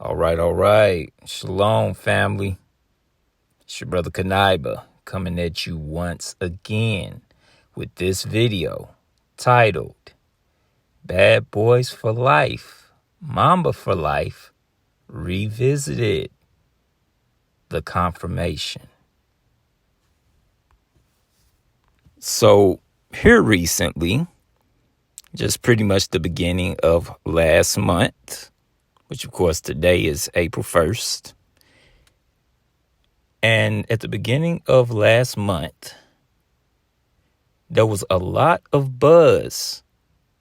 All right. Shalom, family. It's your brother Kanaiba coming at you once again with this video titled Bad Boys for Life, Mamba for Life, Revisited, the Confirmation. So here recently, just pretty much the beginning of last month, which of course today is April 1st. And at the beginning of last month, there was a lot of buzz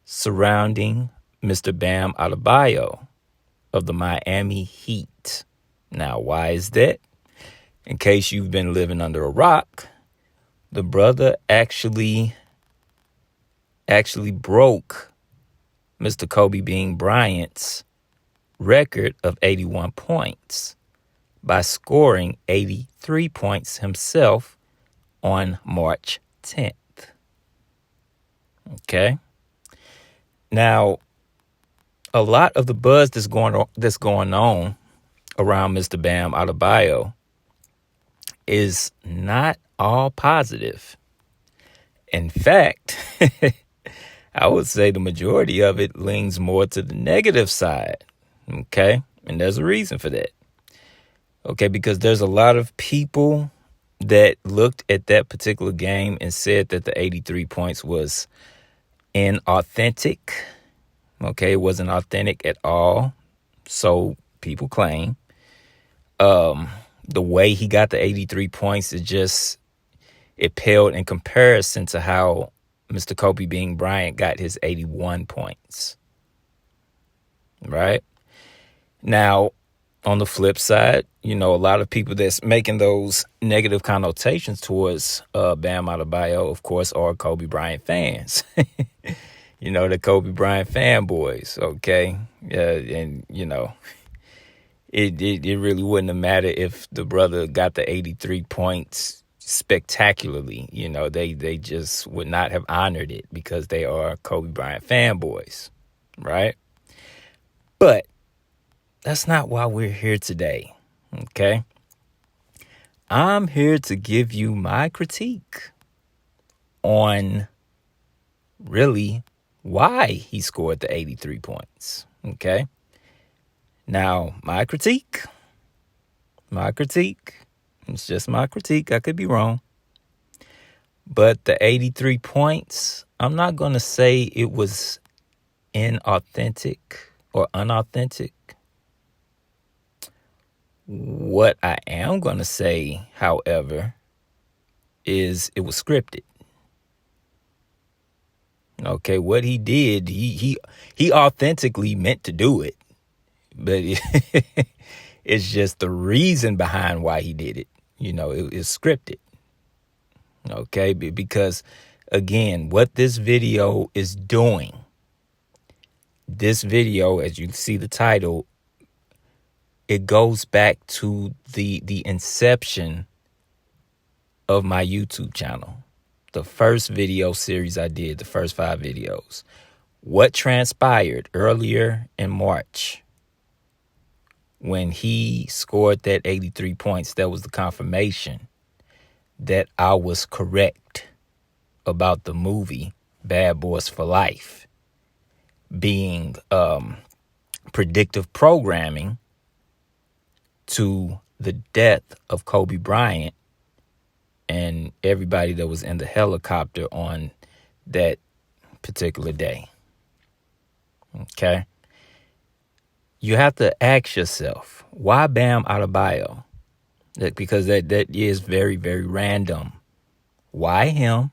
surrounding Mr. Bam Adebayo of the Miami Heat. Now, why is that? In case you've been living under a rock, the brother actually broke Mr. Kobe Bean Bryant's record of 81 points by scoring 83 points himself on March 10th. Okay. Now, a lot of the buzz that's going on around Mr. Bam Adebayo is not all positive. In fact, I would say the majority of it leans more to the negative side. Okay. And there's a reason for that. Okay. Because there's a lot of people that looked at that particular game and said that the 83 points was inauthentic. Okay. It wasn't authentic at all. So people claim. The way he got the 83 points is just, it paled in comparison to how Mr. Kobe Bean Bryant got his 81 points. Right? Now, on the flip side, a lot of people that's making those negative connotations towards Bam Adebayo, of course, are Kobe Bryant fans. The Kobe Bryant fanboys, okay? And, It really wouldn't have mattered if the brother got the 83 points spectacularly. They just would not have honored it because they are Kobe Bryant fanboys, right? But that's not why we're here today, okay? I'm here to give you my critique on really why he scored the 83 points, okay? Now, my critique, it's just my critique. I could be wrong. But the 83 points, I'm not going to say it was inauthentic or unauthentic. What I am going to say, however, is it was scripted. Okay, what he did, he authentically meant to do it. But it's just the reason behind why he did it. It is scripted. Okay, because, again, what this video is doing, this video, as you see the title, it goes back to the inception of my YouTube channel. The first video series I did, the first 5 videos. What transpired earlier in March when he scored that 83 points, that was the confirmation that I was correct about the movie Bad Boys for Life being predictive programming to the death of Kobe Bryant and everybody that was in the helicopter on that particular day. Okay? You have to ask yourself, why Bam Adebayo? Because that is very, very random. Why him?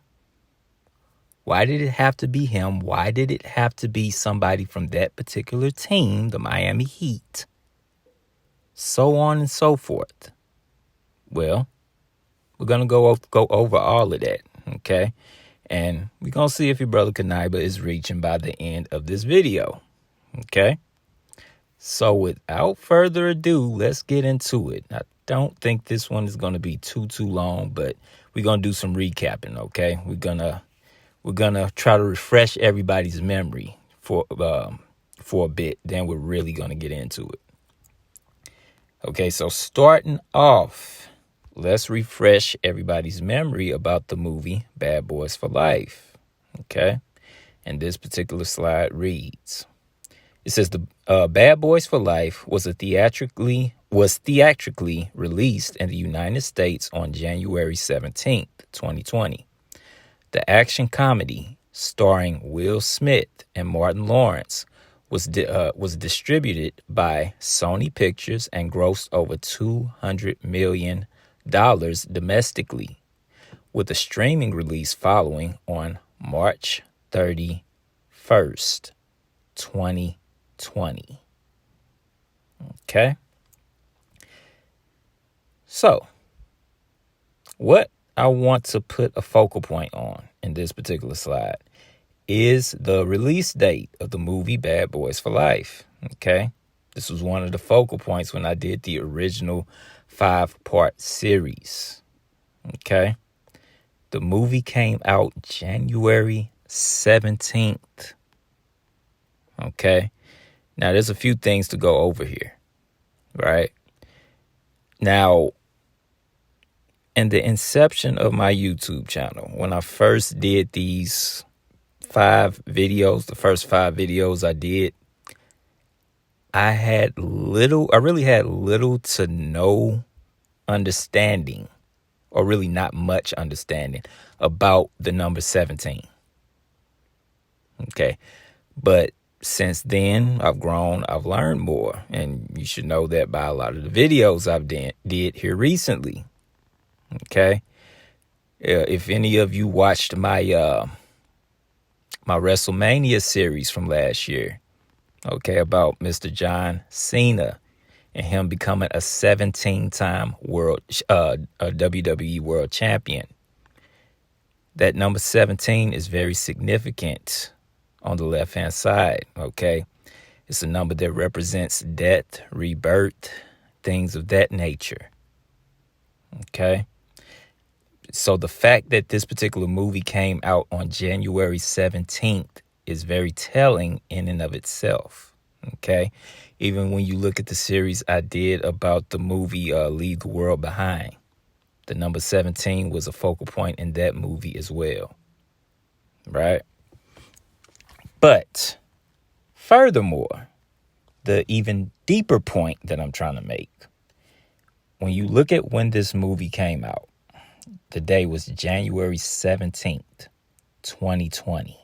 Why did it have to be him? Why did it have to be somebody from that particular team, the Miami Heat? So on and so forth. Well, we're going to go over all of that, okay? And we're going to see if your brother Kanaiba is reaching by the end of this video, okay? So without further ado, let's get into it. I don't think this one is going to be too long, but we're going to do some recapping, okay? We're going to try to refresh everybody's memory for a bit. Then we're really going to get into it. Okay, so starting off, let's refresh everybody's memory about the movie Bad Boys for Life. Okay, and this particular slide reads, it says the Bad Boys for Life was theatrically released in the United States on January 17th, 2020. The action comedy starring Will Smith and Martin Lawrence was distributed by Sony Pictures and grossed over $200 million domestically, with a streaming release following on March 31st, 2020. Okay? So, what I want to put a focal point on in this particular slide is the release date of the movie Bad Boys for Life. Okay? This was one of the focal points when I did the original 5-part series. Okay? The movie came out January 17th. Okay? Now, there's a few things to go over here, right? Now, in the inception of my YouTube channel, when I first did these 5 videos, the first 5 videos I did, I really had little to no understanding, or really not much understanding about the number 17. Okay. But since then, I've grown, I've learned more, and you should know that by a lot of the videos I've did here recently. Okay. If any of you watched my WrestleMania series from last year, okay, about Mr. John Cena and him becoming a 17-time WWE World Champion, that number 17 is very significant on the left-hand side, okay? It's a number that represents death, rebirth, things of that nature, okay? So the fact that this particular movie came out on January 17th is very telling in and of itself, okay? Even when you look at the series I did about the movie Leave the World Behind, the number 17 was a focal point in that movie as well, right? But furthermore, the even deeper point that I'm trying to make, when you look at when this movie came out, the day was January 17th, 2020.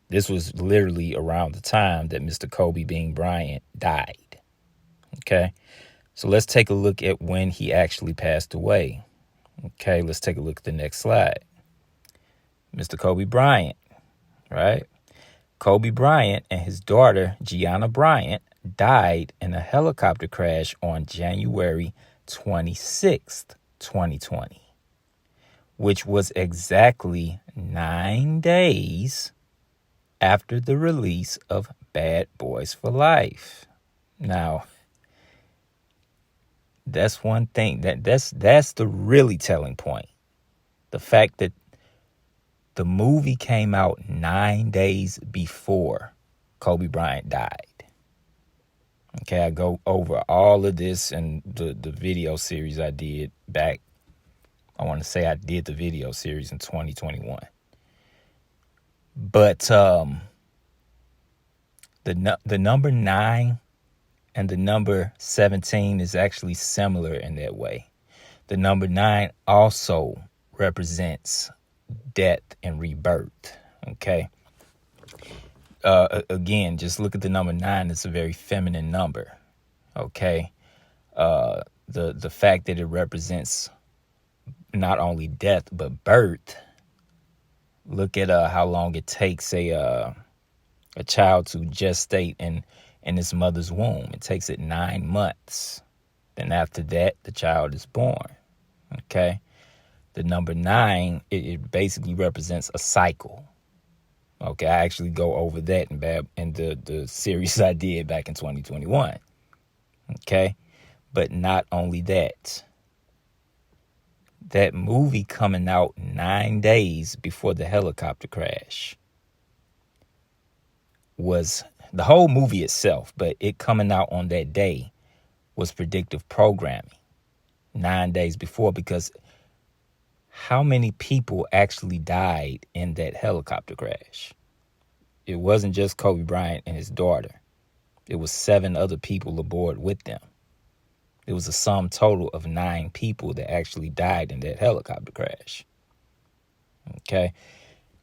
This was literally around the time that Mr. Kobe Bean Bryant died. Okay, so let's take a look at when he actually passed away. Okay, let's take a look at the next slide. Mr. Kobe Bryant, right? Kobe Bryant and his daughter, Gianna Bryant, died in a helicopter crash on January 26th, 2020, which was exactly 9 days after the release of Bad Boys for Life. Now, that's one thing that's the really telling point. The fact that the movie came out 9 days before Kobe Bryant died. Okay, I go over all of this in the video series I did back. I want to say I did the video series in 2021. But the number 9 and the number 17 is actually similar in that way. The number 9 also represents death and rebirth. Okay. Again, just look at the number 9. It's a very feminine number. Okay. The fact that it represents not only death but birth. Look at how long it takes a child to gestate in its mother's womb. It takes it 9 months. Then after that, the child is born. Okay. The number 9, it basically represents a cycle. Okay, I actually go over that in the series I did back in 2021. Okay, but not only that. That movie coming out 9 days before the helicopter crash was the whole movie itself, but it coming out on that day was predictive programming 9 days before, because how many people actually died in that helicopter crash? It wasn't just Kobe Bryant and his daughter. It was 7 other people aboard with them. It was a sum total of 9 people that actually died in that helicopter crash. Okay.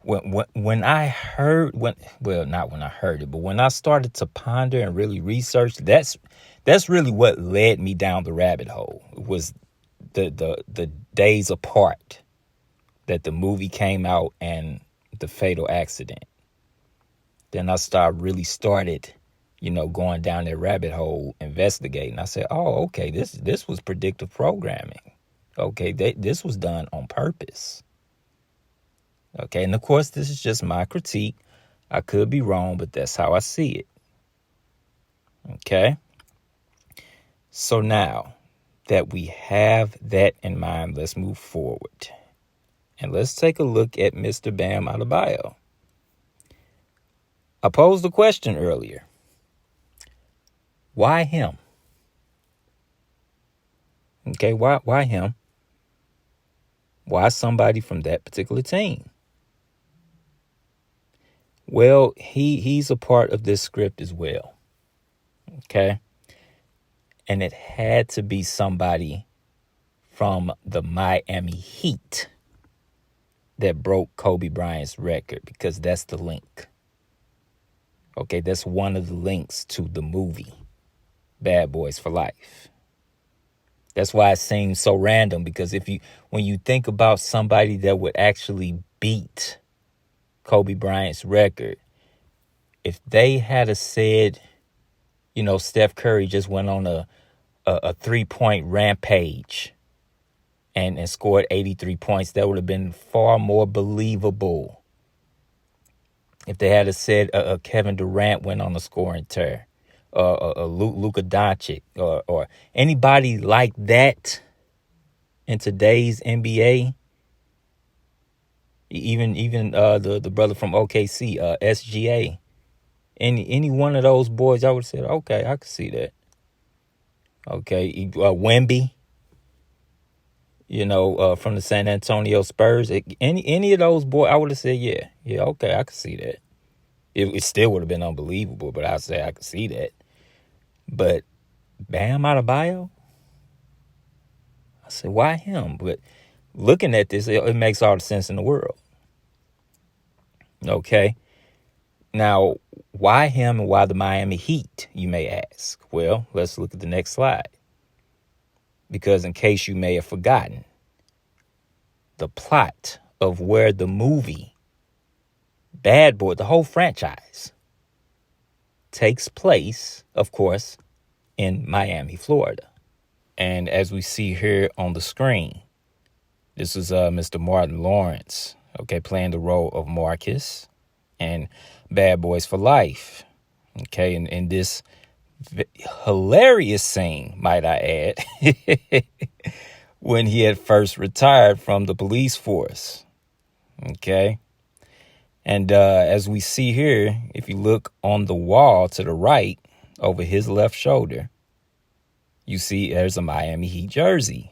When I heard, not when I heard it, but when I started to ponder and really research, that's really what led me down the rabbit hole. It was the days apart that the movie came out and the fatal accident. Then I started, going down that rabbit hole, investigating. I said, oh, okay, this was predictive programming. Okay, this was done on purpose. Okay, and of course, this is just my critique. I could be wrong, but that's how I see it. Okay? So now that we have that in mind, let's move forward. And let's take a look at Mr. Bam Adebayo. I posed a question earlier. Why him? Okay, why him? Why somebody from that particular team? Well, he's a part of this script as well. Okay? And it had to be somebody from the Miami Heat that broke Kobe Bryant's record, because that's the link. Okay, that's one of the links to the movie Bad Boys for Life. That's why it seems so random, because when you think about somebody that would actually beat Kobe Bryant's record, if they had said, Steph Curry just went on a 3-point rampage and scored 83 points, that would have been far more believable. If they had said Kevin Durant went on a scoring tear, Luka Doncic, or anybody like that in today's NBA, even the brother from OKC, SGA, any one of those boys, I would have said, okay, I can see that. Okay, Wemby, from the San Antonio Spurs, any of those boys, I would have said, yeah, okay, I can see that. It still would have been unbelievable, but I'd say I could see that. But Bam Adebayo, I said, why him? But looking at this, it makes all the sense in the world. Okay. Now, why him and why the Miami Heat, you may ask? Well, let's look at the next slide. Because in case you may have forgotten, the plot of where the movie Bad Boy, the whole franchise, takes place, of course, in Miami, Florida. And as we see here on the screen, this is Mr. Martin Lawrence, okay, playing the role of Marcus and Bad Boys for Life. Okay, and in this hilarious scene, might I add, when he had first retired from the police force. Okay. And as we see here, if you look on the wall to the right, over his left shoulder, you see there's a Miami Heat jersey.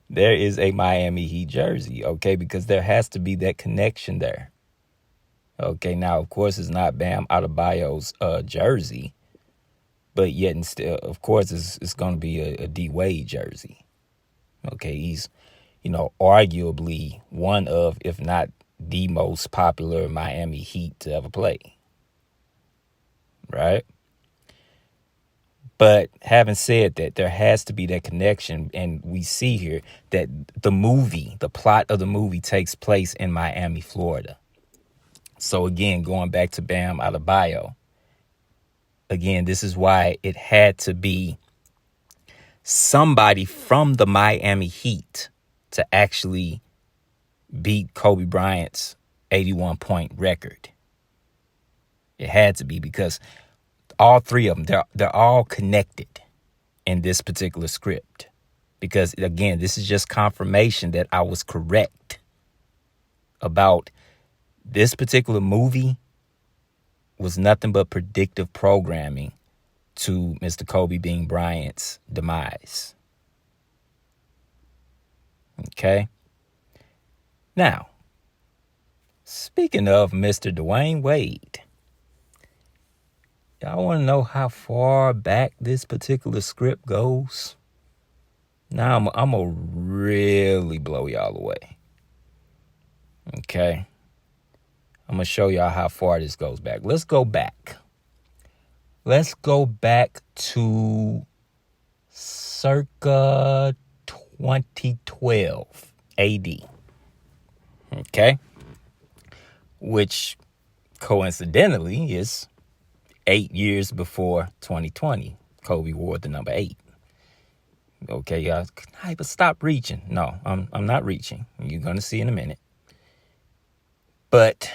There is a Miami Heat jersey, okay, because there has to be that connection there. Okay, now, of course, it's not Bam Adebayo's jersey, but yet and still, of course, it's going to be a D-Wade jersey. Okay, he's, arguably one of, if not the most popular Miami Heat to ever play. Right? But having said that, there has to be that connection. And we see here that the plot of the movie takes place in Miami, Florida. So again, going back to Bam Adebayo, again, this is why it had to be somebody from the Miami Heat to actually beat Kobe Bryant's 81-point record. It had to be, because all three of them, they're all connected in this particular script. Because, again, this is just confirmation that I was correct about this particular movie was nothing but predictive programming to Mr. Kobe Bean Bryant's demise. Okay? Now, speaking of Mr. Dwayne Wade, y'all want to know how far back this particular script goes? Now, I'm going to really blow y'all away. Okay? I'm going to show y'all how far this goes back. Let's go back. Let's go back to circa 2012 AD. Okay? Which coincidentally is 8 years before 2020. Kobe wore the number 8. Okay, y'all. Hey, but stop reaching. No, I'm not reaching. You're going to see in a minute. But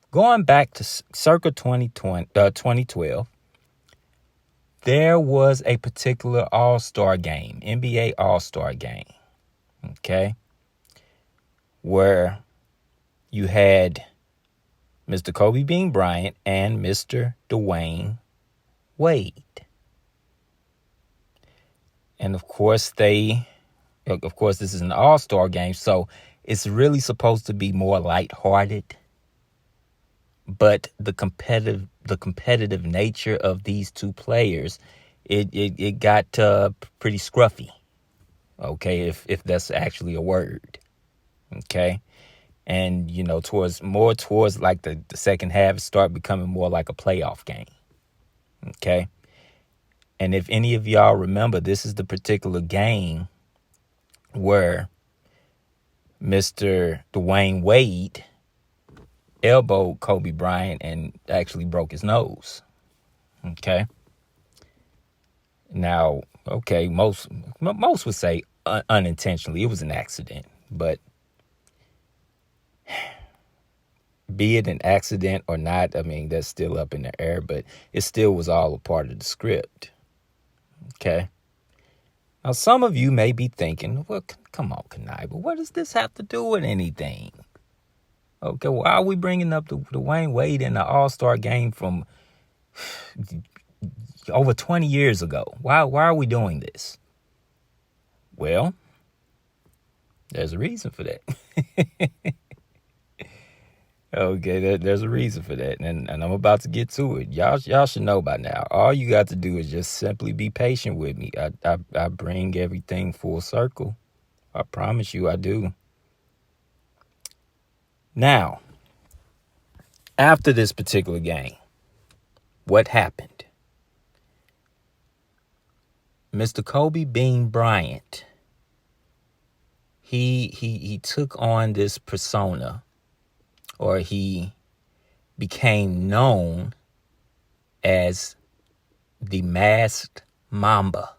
going back to circa 2012, there was a particular All-Star game, NBA All-Star game, okay, where you had Mr. Kobe Bean Bryant and Mr. Dwayne Wade. And of course, this is an All-Star game, so it's really supposed to be more lighthearted. But the competitive nature of these two players, it got pretty scruffy. Okay, if that's actually a word. Okay, and towards like the second half, it started becoming more like a playoff game. Okay, and if any of y'all remember, this is the particular game where Mr. Dwayne Wade elbowed Kobe Bryant and actually broke his nose. Okay. Now, okay, most would say unintentionally. It was an accident, but be it an accident or not, I mean, that's still up in the air, but it still was all a part of the script. Okay. Now, some of you may be thinking, well, come on, Kanai, but what does this have to do with anything? Okay, why are we bringing up the Dwayne Wade in the All-Star game from over 20 years ago? Why are we doing this? Well, there's a reason for that. Okay, there's a reason for that, and I'm about to get to it. Y'all should know by now. All you got to do is just simply be patient with me. I bring everything full circle. I promise you I do. Now, after this particular game, what happened? Mr. Kobe Bean Bryant, he took on this persona, or he became known as the masked Mamba,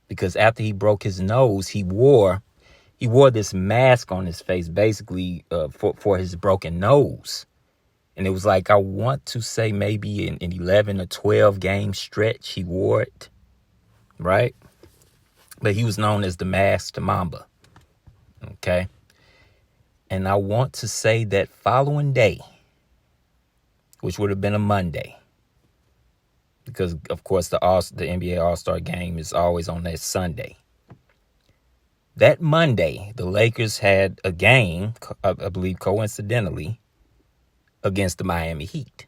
because after he broke his nose, he wore this mask on his face, basically for his broken nose. And it was like, I want to say maybe an 11 or 12 game stretch he wore it, right? But he was known as the masked Mamba, okay? And I want to say that following day, which would have been a Monday, because, of course, the NBA All-Star game is always on that Sunday. That Monday, the Lakers had a game, I believe coincidentally, against the Miami Heat.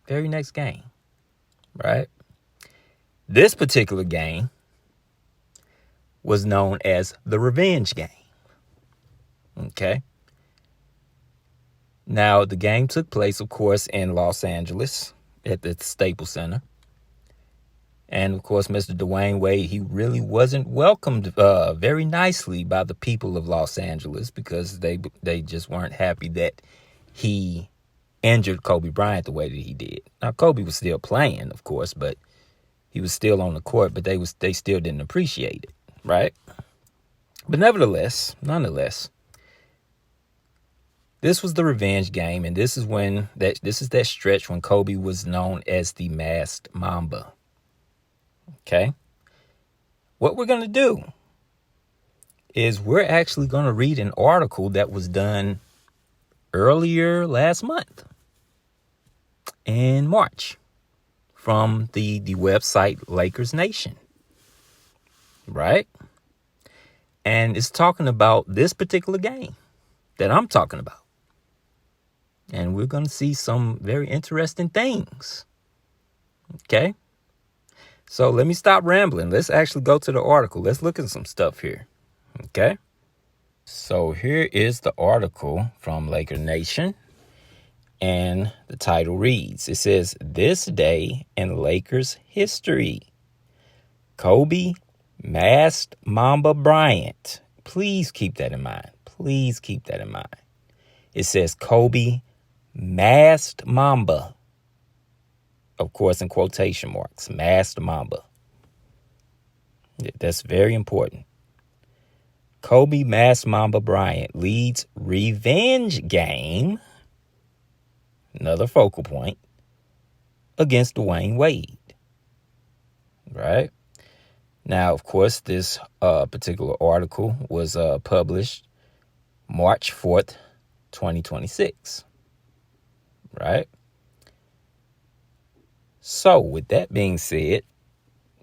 Very next game, right? This particular game was known as the revenge game. Okay. Now, the game took place, of course, in Los Angeles at the Staples Center. And, of course, Mr. Dwayne Wade, he really wasn't welcomed very nicely by the people of Los Angeles, because they just weren't happy that he injured Kobe Bryant the way that he did. Now, Kobe was still playing, of course, but he was still on the court, but they still didn't appreciate it, right? But nonetheless, this was the revenge game, and this is that stretch when Kobe was known as the masked Mamba. Okay? What we're going to do is we're actually going to read an article that was done earlier last month in March from the website Lakers Nation, right? And it's talking about this particular game that I'm talking about. And we're going to see some very interesting things. Okay? So let me stop rambling. Let's actually go to the article. Let's look at some stuff here. Okay? So here is the article from Laker Nation. And the title reads, it says, "This Day in Lakers History. Kobe masked Mamba Bryant." Please keep that in mind. Please keep that in mind. It says Kobe masked Mamba. Of course, in quotation marks. Masked Mamba. That's very important. Kobe masked Mamba Bryant leads revenge game. Another focal point. Against Dwayne Wade. Right? Now, of course, this particular article was published March 4th, 2026. Right? So, with that being said,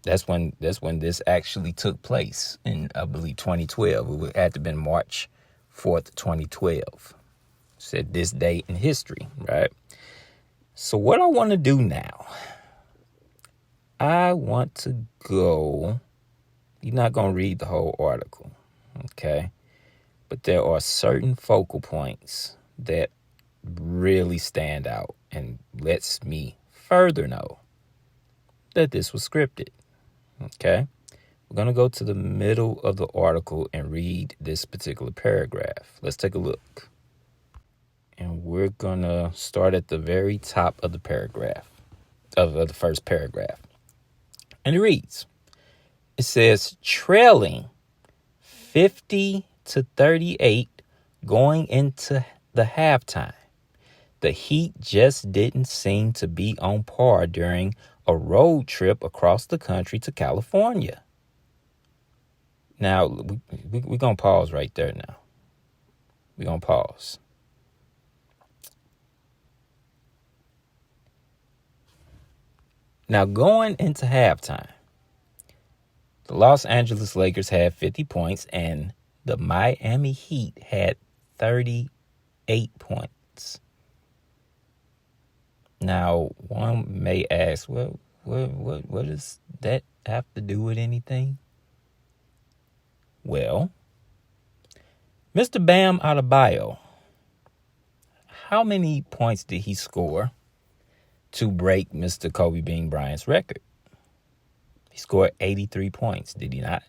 that's when this actually took place in, I believe, 2012. It had to have been March 4th, 2012. Said this date in history, right? So what I want to do now, I want to go, you're not going to read the whole article, okay? But there are certain focal points that really stand out and lets me further know that this was scripted, okay? We're going to go to the middle of the article and read this particular paragraph. Let's take a look. And we're going to start at the very top of the paragraph, of the first paragraph. And it reads, it says, trailing 50-38 going into the halftime. The Heat just didn't seem to be on par during a road trip across the country to California. Now, we're going to pause right there now. We're going to pause. Now, going into halftime, the Los Angeles Lakers had 50 points and the Miami Heat had 38 points. Now, one may ask, well, what does that have to do with anything? Well, Mr. Bam Adebayo, how many points did he score to break Mr. Kobe Bean Bryant's record? He scored 83 points, did he not?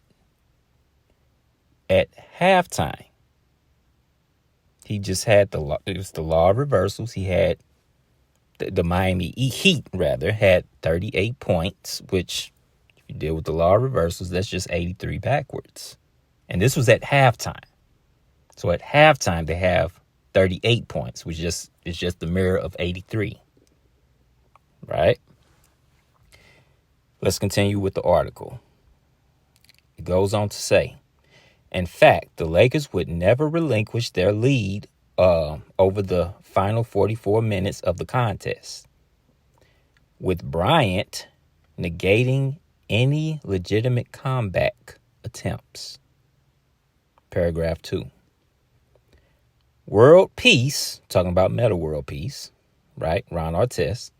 At halftime, he just had it was the law of reversals. He had the Miami Heat, had 38 points, which, if you deal with the law of reversals, that's just 83 backwards. And this was at halftime. So at halftime, they have 38 points, which is just the mirror of 83. Right? Let's continue with the article. It goes on to say, in fact, the Lakers would never relinquish their lead over the final 44 minutes of the contest, with Bryant negating any legitimate comeback attempts. Paragraph 2. World Peace, talking about Meta World Peace, right? Ron Artest,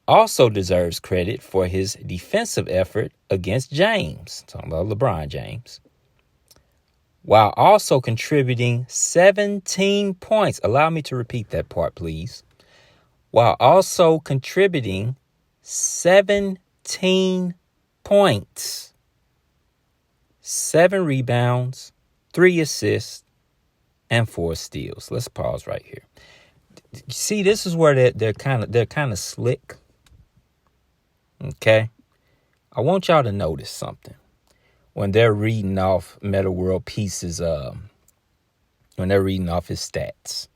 also deserves credit for his defensive effort against James, talking about LeBron James, while also contributing 17 points. Allow me to repeat that part, please. While also contributing 17 points, 7 rebounds, 3 assists, and 4 steals. Let's pause right here. See, this is where they're kind of slick. Okay, I want y'all to notice something when they're reading off Meta World Peace's when they're reading off his stats.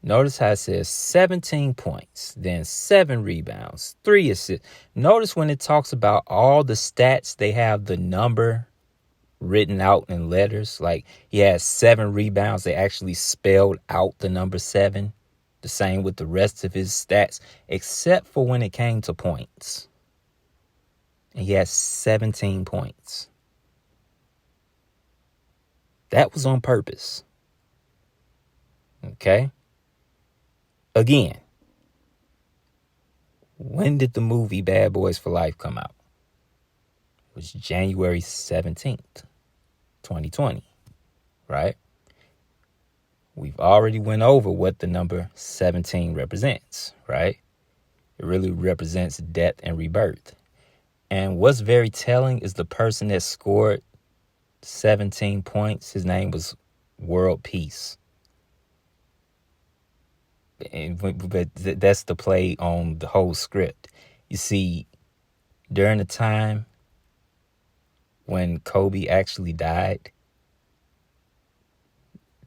Notice how it says 17 points, then 7 rebounds, 3 assists. Notice when it talks about all the stats, they have the number written out in letters. Like he has 7 rebounds. They actually spelled out the number 7. The same with the rest of his stats, except for when it came to points. And he had 17 points. That was on purpose. Okay? Again, when did the movie Bad Boys for Life come out? It was January 17th, 2020, right? We've already went over what the number 17 represents, right? It really represents death and rebirth. And what's very telling is the person that scored 17 points, his name was World Peace. But that's the play on the whole script. You see, during the time when Kobe actually died,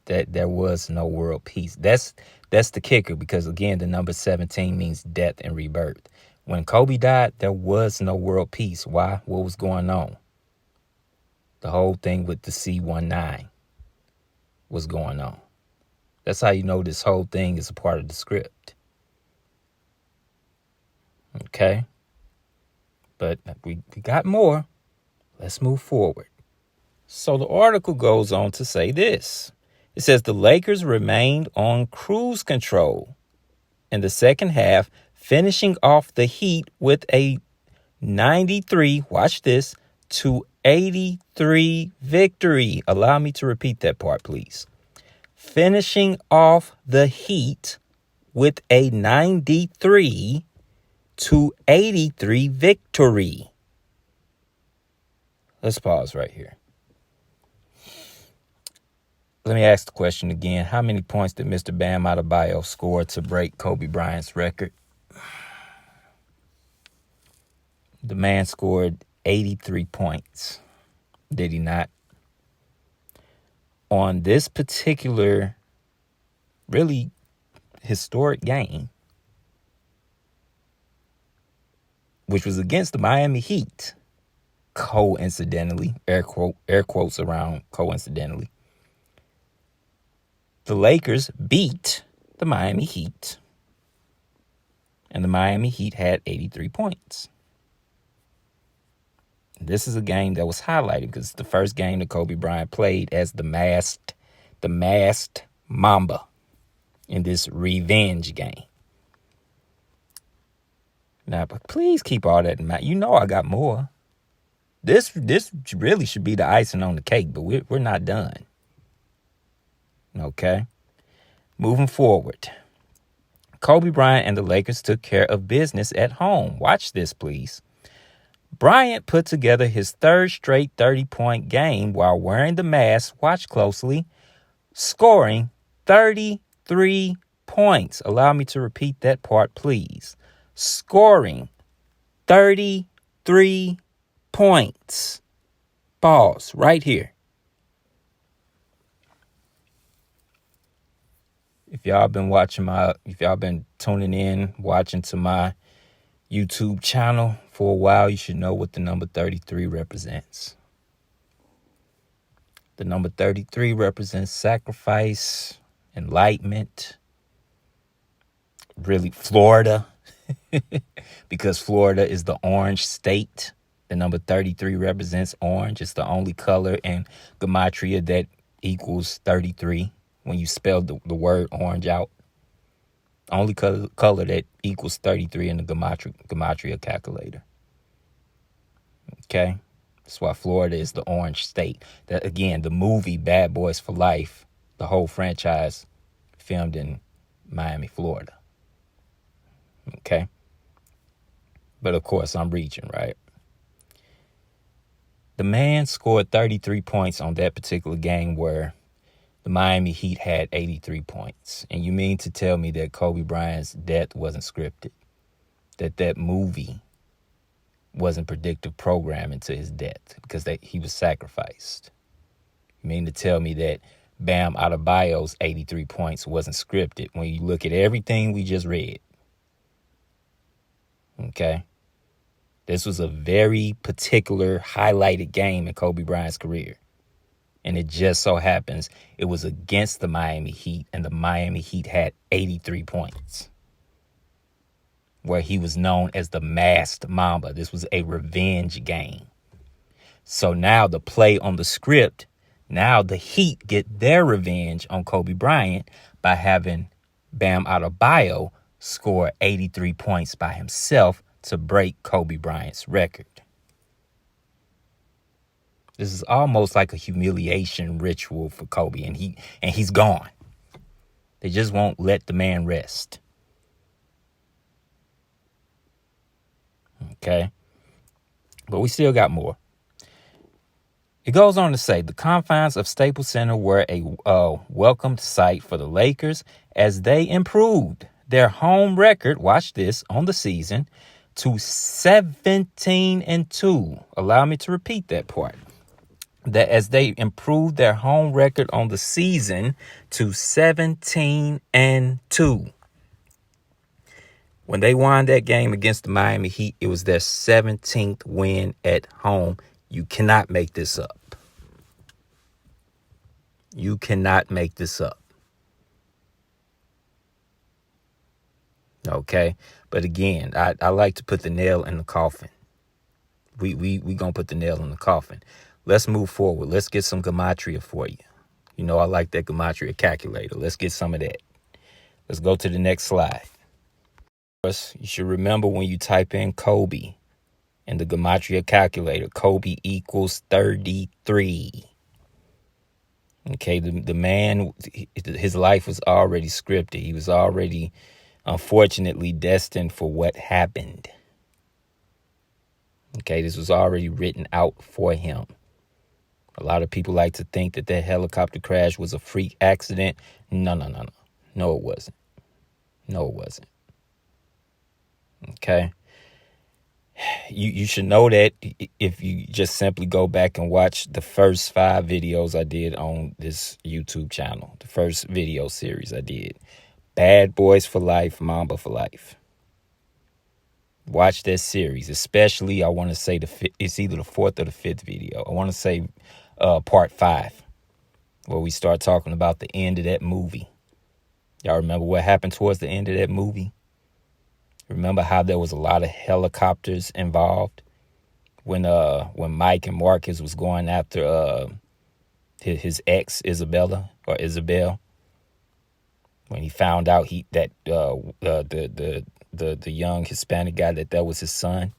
that there was no world peace. That's the kicker, because again, the number 17 means death and rebirth. When Kobe died, there was no world peace. Why? What was going on? The whole thing with the C-19 was going on. That's how you know this whole thing is a part of the script. Okay? But we got more. Let's move forward. So the article goes on to say this. It says the Lakers remained on cruise control in the second half, finishing off the Heat with a 93, watch this, to 83 victory. Allow me to repeat that part, please. Finishing off the Heat with a 93 to 83 victory. Let's pause right here. Let me ask the question again. How many points did Mr. Bam Adebayo score to break Kobe Bryant's record? The man scored 83 points. Did he not? On this particular, really historic game, which was against the Miami Heat, coincidentally, air quotes around coincidentally, the Lakers beat the Miami Heat, and the Miami Heat had 83 points. This is a game that was highlighted because it's the first game that Kobe Bryant played as the masked Mamba in this revenge game. Now, but please keep all that in mind. You know I got more. This really should be the icing on the cake, but we're not done. Okay? Moving forward. Kobe Bryant and the Lakers took care of business at home. Watch this, please. Bryant put together his third straight 30-point game while wearing the mask, watch closely, scoring 33 points. Allow me to repeat that part, please. Scoring 33 points. Pause right here. If y'all been tuning in, watching to my YouTube channel for a while, you should know what the number 33 represents. The number 33 represents sacrifice, enlightenment, really Florida, because Florida is the orange state. The number 33 represents orange. It's the only color in gematria that equals 33 when you spell the word orange out. Only color that equals 33 in the gematria calculator. Okay? That's why Florida is the orange state. That, again, the movie Bad Boys for Life, the whole franchise filmed in Miami, Florida. Okay? But, of course, I'm reaching, right? The man scored 33 points on that particular game where the Miami Heat had 83 points. And you mean to tell me that Kobe Bryant's death wasn't scripted? That movie wasn't predictive programming to his death because he was sacrificed? You mean to tell me that Bam Adebayo's 83 points wasn't scripted when you look at everything we just read? Okay? This was a very particular highlighted game in Kobe Bryant's career. And it just so happens it was against the Miami Heat, and the Miami Heat had 83 points, where he was known as the masked Mamba. This was a revenge game. So now the play on the script, now the Heat get their revenge on Kobe Bryant by having Bam Adebayo score 83 points by himself to break Kobe Bryant's record. This is almost like a humiliation ritual for Kobe, and he's gone. They just won't let the man rest. Okay? But we still got more. It goes on to say the confines of Staples Center were a welcomed sight for the Lakers as they improved their home record, watch this, on the season to 17-2. Allow me to repeat that part. That as they improved their home record on the season to 17-2. When they won that game against the Miami Heat, it was their 17th win at home. You cannot make this up. You cannot make this up. Okay? But again, I like to put the nail in the coffin. We gonna put the nail in the coffin. Let's move forward. Let's get some gematria for you. You know, I like that gematria calculator. Let's get some of that. Let's go to the next slide. First, you should remember when you type in Kobe in the gematria calculator, Kobe equals 33. Okay, the man, his life was already scripted. He was already, unfortunately, destined for what happened. Okay, this was already written out for him. A lot of people like to think that helicopter crash was a freak accident. No. No, it wasn't. No, it wasn't. Okay. You should know that if you just simply go back and watch the first 5 videos I did on this YouTube channel, the first video series I did, Bad Boys for Life, Mamba for Life. Watch that series, especially I want to say it's either the 4th or the 5th video. I want to say part 5, where we start talking about the end of that movie. Y'all remember what happened towards the end of that movie? Remember how there was a lot of helicopters involved when Mike and Marcus was going after his ex Isabel, when he found out the young Hispanic guy that was his son.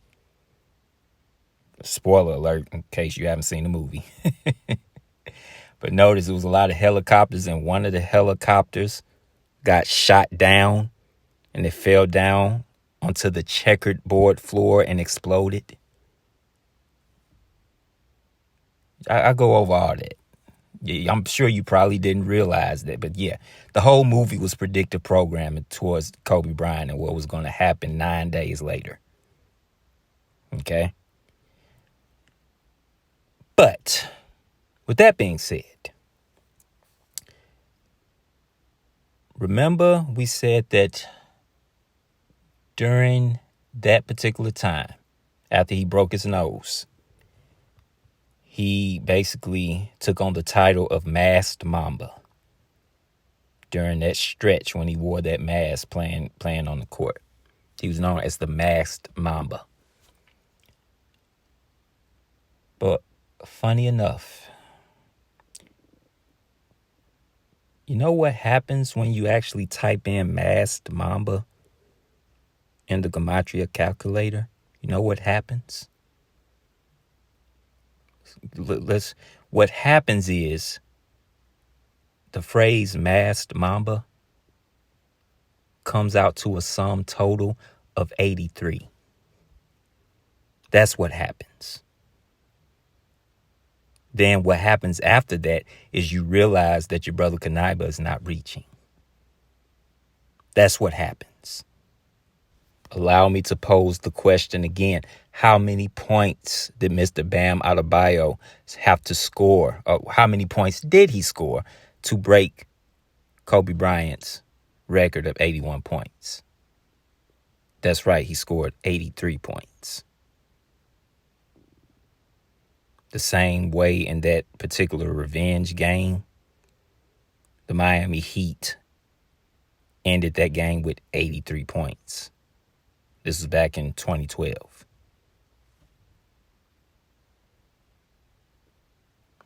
Spoiler alert in case you haven't seen the movie. But notice it was a lot of helicopters, and one of the helicopters got shot down, and it fell down onto the checkered board floor and exploded. I go over all that. Yeah, I'm sure you probably didn't realize that, but yeah, the whole movie was predictive programming towards Kobe Bryant and what was going to happen 9 days later. Okay? But with that being said, remember we said that during that particular time, after he broke his nose, he basically took on the title of Masked Mamba during that stretch when he wore that mask playing on the court. He was known as the Masked Mamba. But funny enough, you know what happens when you actually type in Masked Mamba in the gematria calculator? You know what happens? What happens is the phrase Masked Mamba comes out to a sum total of 83. That's what happens. Then what happens after that is you realize that your brother Kaniba is not reaching. That's what happens. Allow me to pose the question again. How many points did Mr. Bam Adebayo have to score? Or how many points did he score to break Kobe Bryant's record of 81 points? That's right. He scored 83 points. The same way in that particular revenge game, the Miami Heat ended that game with 83 points. This was back in 2012.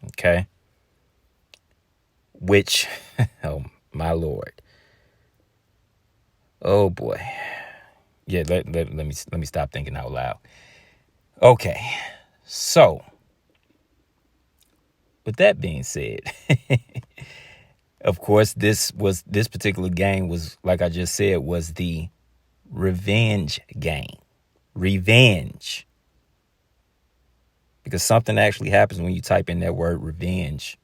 Okay. Which, oh my Lord. Oh boy. Yeah, let me stop thinking out loud. Okay. So, with that being said, of course, this particular game was, like I just said, was the revenge game. Revenge. Because something actually happens when you type in that word revenge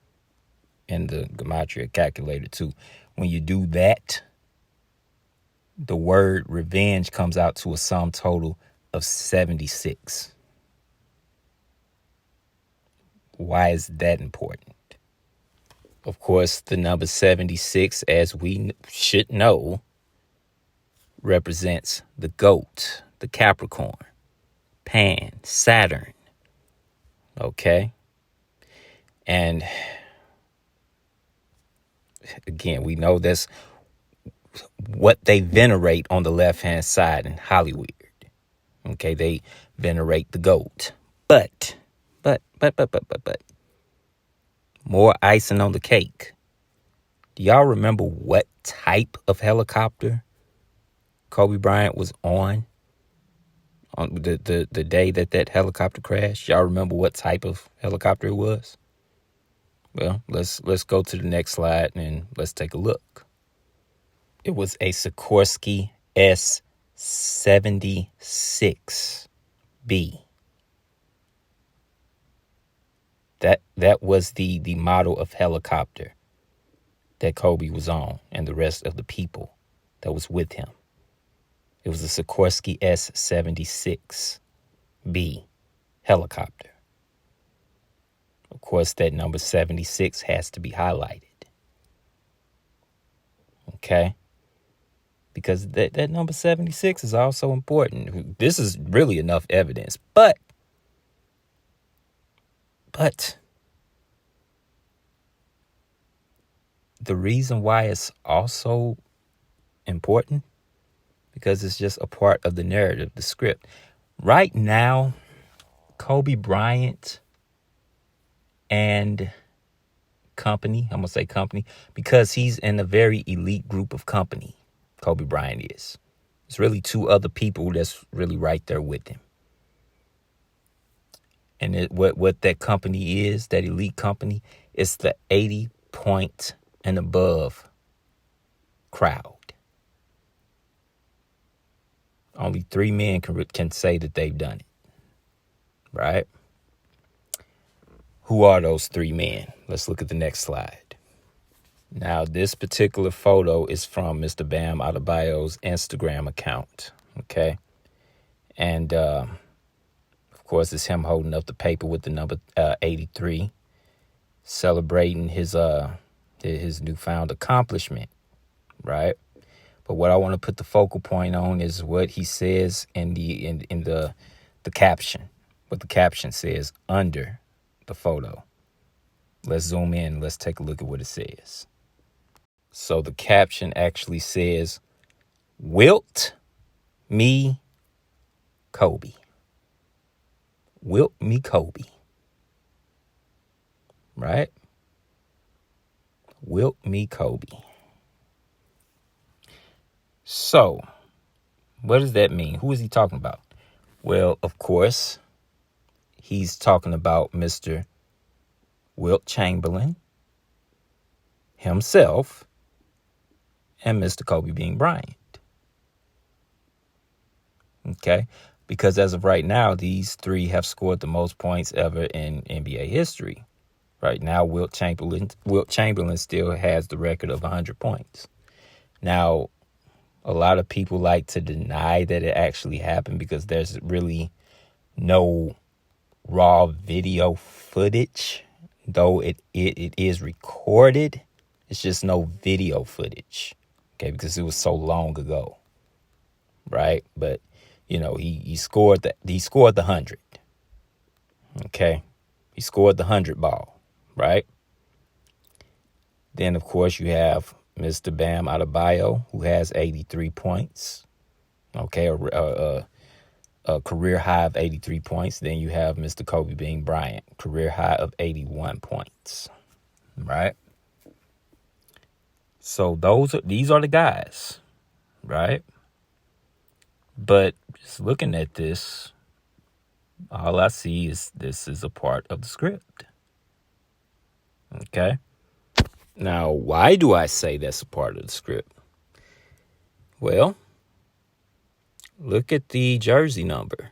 in the gematria calculator too. When you do that, the word revenge comes out to a sum total of 76. Why is that important? Of course, the number 76, as we should know, represents the goat, the Capricorn, Pan, Saturn. Okay? And again, we know that's what they venerate on the left-hand side in Hollywood. Okay, they venerate the goat. But, more icing on the cake. Do y'all remember what type of helicopter Kobe Bryant was on the day that helicopter crashed? Y'all remember what type of helicopter it was? Well, let's go to the next slide and let's take a look. It was a Sikorsky S-76B. That was the model of helicopter that Kobe was on and the rest of the people that was with him. It was a Sikorsky S-76B helicopter. Of course, that number 76 has to be highlighted. Okay? Because that number 76 is also important. This is really enough evidence. But the reason why it's also important, because it's just a part of the narrative, the script. Right now, Kobe Bryant and company, I'm going to say company, because he's in a very elite group of company, Kobe Bryant is. There's really two other people that's really right there with him. And what that company is, that elite company, it's the 80 point and above crowd. Only 3 men can say that they've done it. Right? Who are those 3 men? Let's look at the next slide. Now, this particular photo is from Mr. Bam Adebayo's Instagram account. Okay? And, of course, it's him holding up the paper with the number 83, celebrating his newfound accomplishment, right? But what I want to put the focal point on is what he says in the caption. What the caption says under the photo. Let's zoom in and let's take a look at what it says. So the caption actually says, "Wilt me Kobe." Wilt me Kobe. Right? Wilt me Kobe. So, what does that mean? Who is he talking about? Well, of course, he's talking about Mr. Wilt Chamberlain himself and Mr. Kobe Bean Bryant. Okay? Because as of right now, these 3 have scored the most points ever in NBA history. Right now, Wilt Chamberlain still has the record of 100 points. Now, a lot of people like to deny that it actually happened because there's really no raw video footage, though it is recorded. It's just no video footage, okay, because it was so long ago, right? But you know, he scored the 100, okay. He scored the 100 ball, right? Then, of course, you have Mr. Bam Adebayo, who has 83 points. Okay, a career high of 83 points. Then you have Mr. Kobe Bean Bryant, career high of 81 points, right? So these are the guys, right? But just looking at this, all I see is this is a part of the script. Okay? Now, why do I say that's a part of the script? Well, look at the jersey number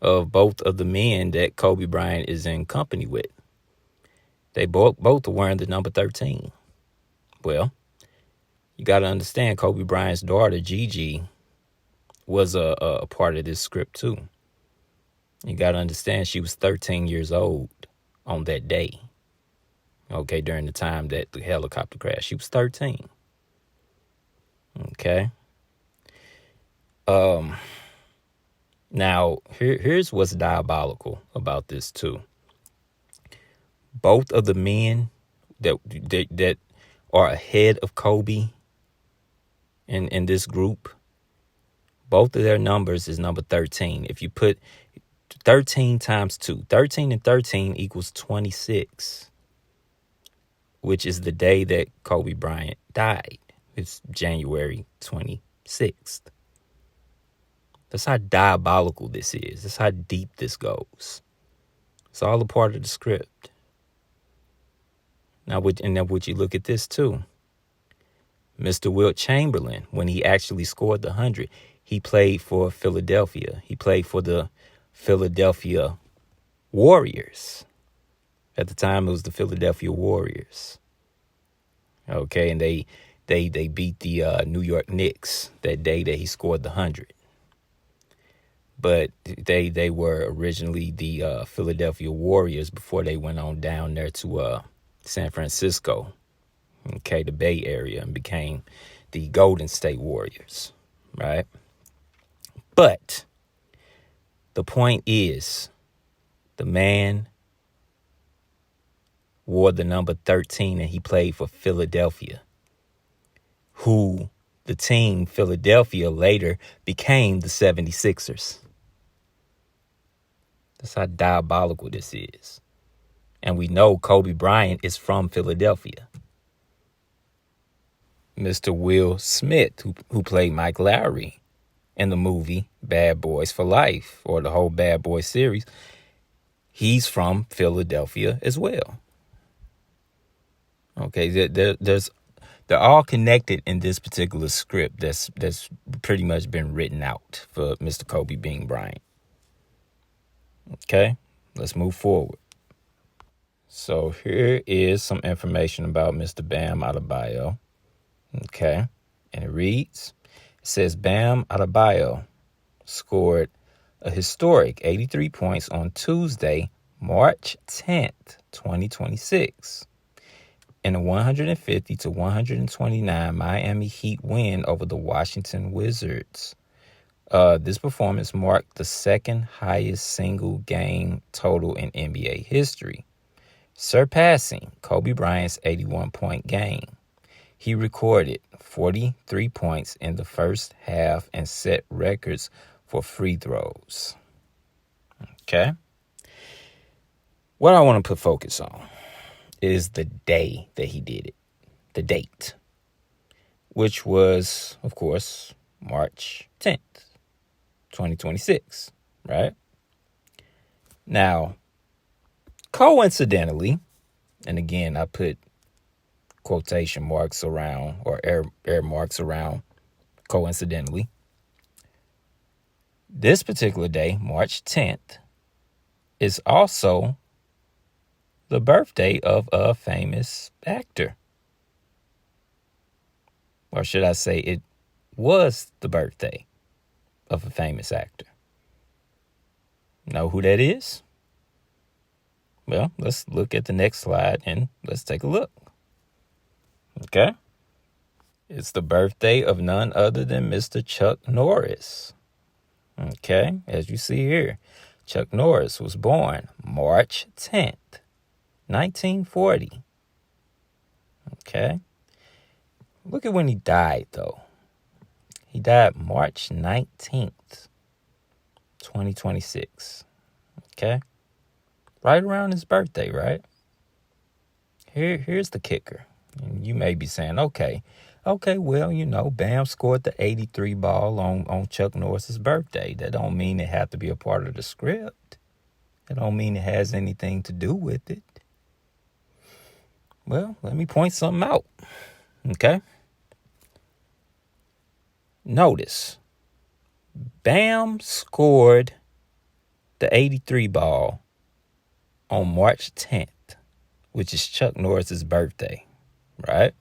of both of the men that Kobe Bryant is in company with. They both are wearing the number 13. Well, you got to understand Kobe Bryant's daughter, Gigi, was a part of this script too. You got to understand she was 13 years old on that day. Okay, during the time that the helicopter crashed. She was 13. Okay. Now, here's what's diabolical about this too. Both of the men that are ahead of Kobe in this group, both of their numbers is number 13. If you put 13 times 2, 13 and 13 equals 26, which is the day that Kobe Bryant died. It's January 26th. That's how diabolical this is. That's how deep this goes. It's all a part of the script. Now, would you look at this too? Mr. Wilt Chamberlain, when he actually scored the 100, he played for Philadelphia. He played for the Philadelphia Warriors. At the time, it was the Philadelphia Warriors. Okay, and they beat the New York Knicks that day that he scored the 100. But they were originally the Philadelphia Warriors before they went on down there to San Francisco, okay, the Bay Area, and became the Golden State Warriors, right? But the point is, the man wore the number 13 and he played for Philadelphia, who the team Philadelphia later became the 76ers. That's how diabolical this is. And we know Kobe Bryant is from Philadelphia. Mr. Will Smith, who played Mike Lowry in the movie Bad Boys for Life, or the whole Bad Boys series, he's from Philadelphia as well. Okay, they're all connected in this particular script that's pretty much been written out for Mr. Kobe Bean Bryant. Okay, let's move forward. So here is some information about Mr. Bam Adebayo. Okay, and it reads, it says Bam Adebayo scored a historic 83 points on Tuesday, March 10th, 2026. In a 150-129 Miami Heat win over the Washington Wizards. This performance marked the second highest single game total in NBA history, surpassing Kobe Bryant's 81-point game. He recorded 43 points in the first half and set records for free throws. Okay? What I want to put focus on is the day that he did it, the date, which was, of course, March 10th, 2026, right? Now, coincidentally, and again, I put quotation marks around, or air marks around coincidentally, this particular day, March 10th, is also the birthday of a famous actor. Or should I say it was the birthday of a famous actor. Know who that is? Well, let's look at the next slide and let's take a look. Okay? It's the birthday of none other than Mr. Chuck Norris. Okay? As you see here, Chuck Norris was born March 10th, 1940. Okay? Look at when he died, though. He died March 19th, 2026. Okay? Right around his birthday, right? Here's the kicker. And you may be saying, okay, well, Bam scored the 83 ball on Chuck Norris's birthday. That don't mean it had to be a part of the script. That don't mean it has anything to do with it. Well, let me point something out. Okay? Notice, Bam scored the 83 ball on March 10th, which is Chuck Norris's birthday, right?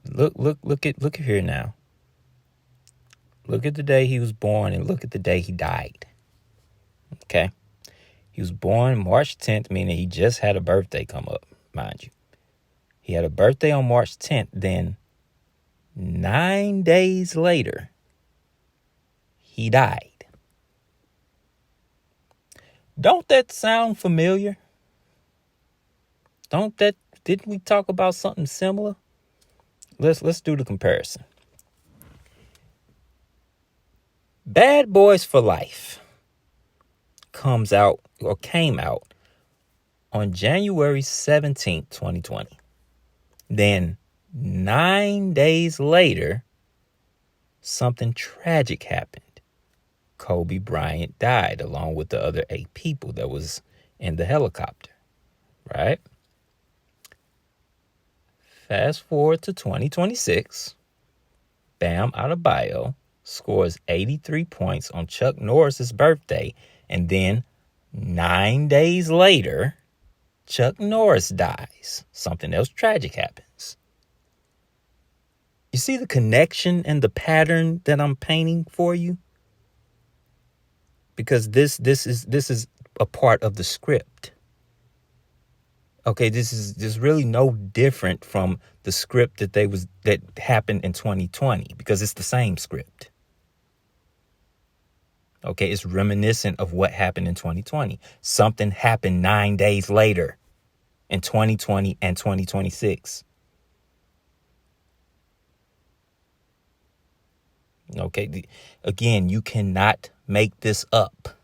Look at here now. Look at the day he was born and look at the day he died. Okay? He was born March 10th, meaning he just had a birthday come up, mind you. He had a birthday on March 10th, then 9 days later, he died. Don't that sound familiar? Didn't we talk about something similar? Let's do the comparison. Bad Boys for Life came out on January 17th, 2020. Then 9 days later, something tragic happened. Kobe Bryant died along with the other 8 people that was in the helicopter, right? Fast forward to 2026, Bam Adebayo scores 83 points on Chuck Norris's birthday, and then 9 days later, Chuck Norris dies. Something else tragic happens. You see the connection and the pattern that I'm painting for you? Because this is a part of the script. Okay, this is really no different from the script that happened in 2020 because it's the same script. Okay, it's reminiscent of what happened in 2020. Something happened 9 days later in 2020 and 2026. Okay, again, you cannot make this up.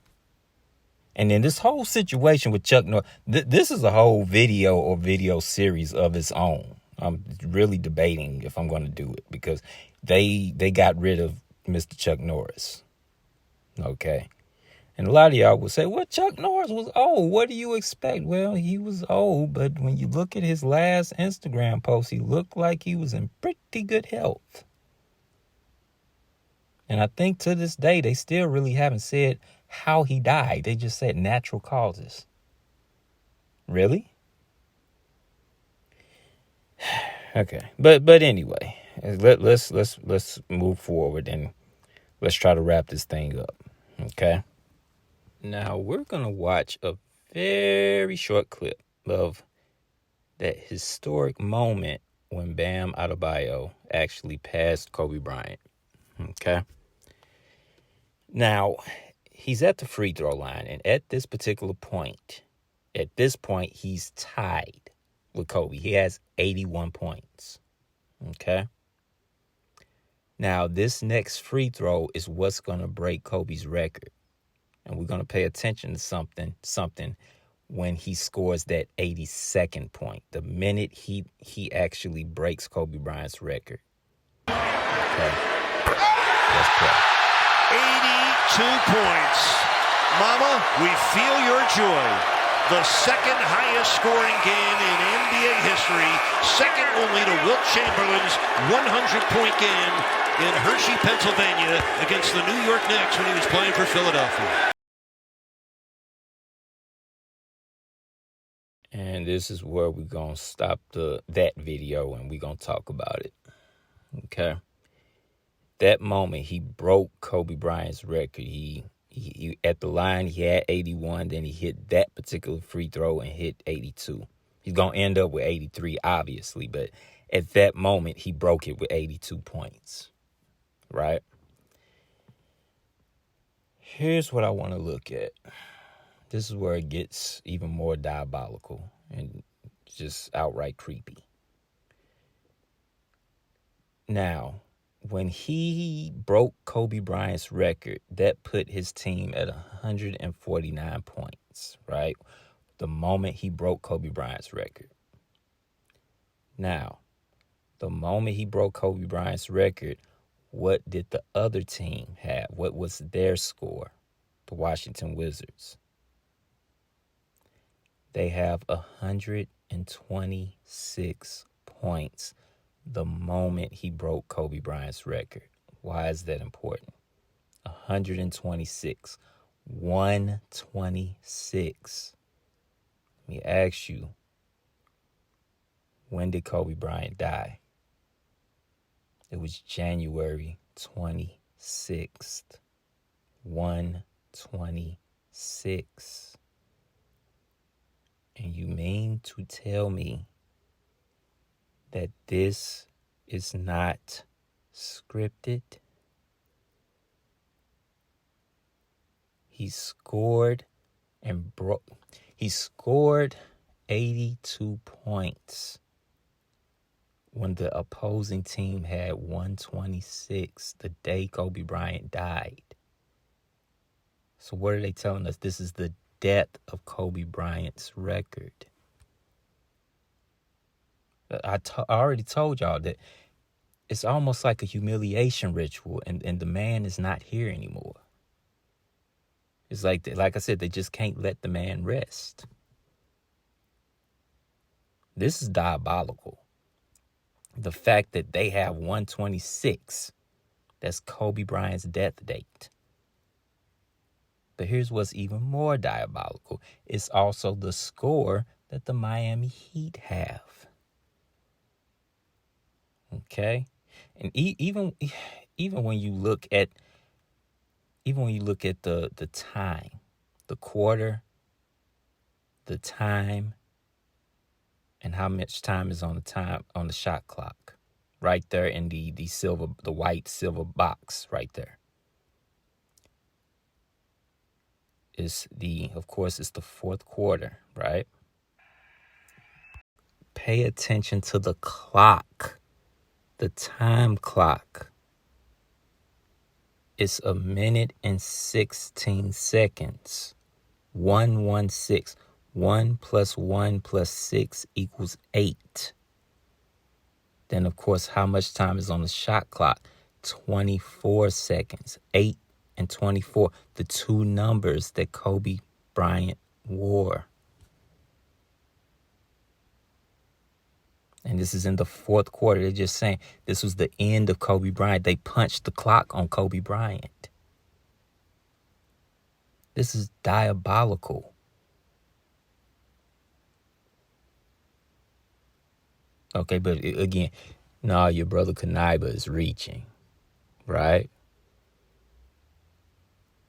And then this whole situation with Chuck Norris, this is a whole video series of its own. I'm really debating if I'm going to do it because they got rid of Mr. Chuck Norris. Okay. And a lot of y'all will say, well, Chuck Norris was old. What do you expect? Well, he was old, but when you look at his last Instagram post, he looked like he was in pretty good health. And I think to this day, they still really haven't said how he died. They just said natural causes. Really? Okay. But anyway, let's move forward and let's try to wrap this thing up. Okay? Now we're going to watch a very short clip of that historic moment when Bam Adebayo actually passed Kobe Bryant. Okay? Now, he's at the free throw line, and at this point, he's tied with Kobe. He has 81 points. Okay? Now, this next free throw is what's going to break Kobe's record. And we're going to pay attention to something when he scores that 82nd point, the minute he actually breaks Kobe Bryant's record. Okay? Let's play. 82 points. Mama, we feel your joy. The second highest scoring game in NBA history, second only to Wilt Chamberlain's 100-point game in Hershey, Pennsylvania against the New York Knicks when he was playing for Philadelphia. And this is where we're going to stop that video and we're going to talk about it. Okay? That moment, he broke Kobe Bryant's record. He at the line, he had 81. Then he hit that particular free throw and hit 82. He's going to end up with 83, obviously. But at that moment, he broke it with 82 points. Right? Here's what I want to look at. This is where it gets even more diabolical and just outright creepy. Now, when he broke Kobe Bryant's record, that put his team at 149 points, right? The moment he broke Kobe Bryant's record. Now, the moment he broke Kobe Bryant's record, what did the other team have? What was their score? The Washington Wizards. They have 126 points the moment he broke Kobe Bryant's record. Why is that important? 126. 126. Let me ask you, when did Kobe Bryant die? It was January 26th. 126. And you mean to tell me that this is not scripted? He scored 82 points when the opposing team had 126 the day Kobe Bryant died. So what are they telling us? This is the death of Kobe Bryant's record. I already told y'all that it's almost like a humiliation ritual, and the man is not here anymore. It's like I said, they just can't let the man rest. This is diabolical. The fact that they have 126, that's Kobe Bryant's death date. But here's what's even more diabolical. It's also the score that the Miami Heat have. Okay? And even when you look at the time, the quarter, the time, and how much time is on the shot clock, right there in the white silver box right there. It's the fourth quarter, right? Pay attention to the clock, the time clock. It's 1 minute and 16 seconds. 116. 1 plus 1 plus 6 equals 8. Then, of course, how much time is on the shot clock? 24 seconds. 8 and 24. The two numbers that Kobe Bryant wore. And this is in the fourth quarter. They're just saying this was the end of Kobe Bryant. They punched the clock on Kobe Bryant. This is diabolical. Okay, but again, your brother Kaniba is reaching, right?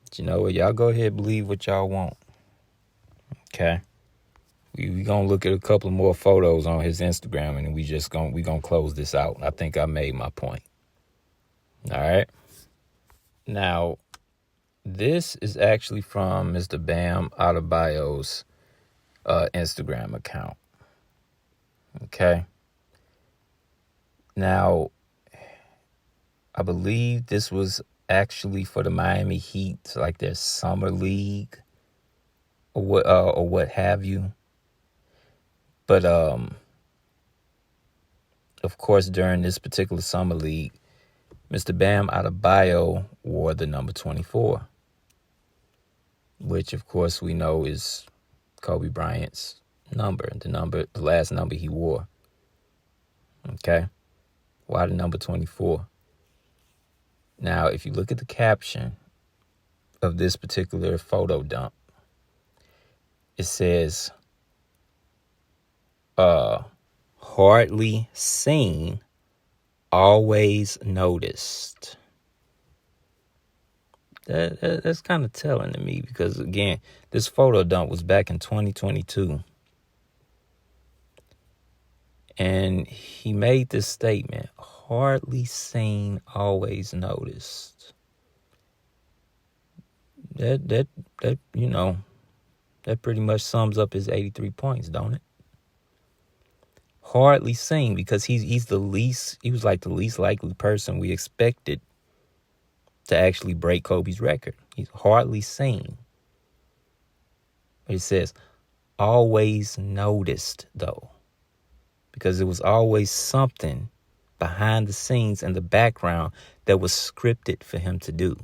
But you know what? Y'all go ahead and believe what y'all want. Okay? We gonna look at a couple more photos on his Instagram, and we gonna close this out. I think I made my point. All right? Now, this is actually from Mr. Bam Adebayo's Instagram account. Okay? Now, I believe this was actually for the Miami Heat, like their summer league or what have you. But of course, during this particular summer league, Mr. Bam Adebayo wore the number 24, which of course we know is Kobe Bryant's number, the last number he wore. Okay? Why the number 24? Now, if you look at the caption of this particular photo dump, it says, hardly seen, always noticed. That's kind of telling to me because, again, this photo dump was back in 2022. And he made this statement, hardly seen, always noticed. that that pretty much sums up his 83 points, don't it? Hardly seen, because he was like the least likely person we expected to actually break Kobe's record. He's hardly seen. It says always noticed, though, because it was always something behind the scenes in the background that was scripted for him to do.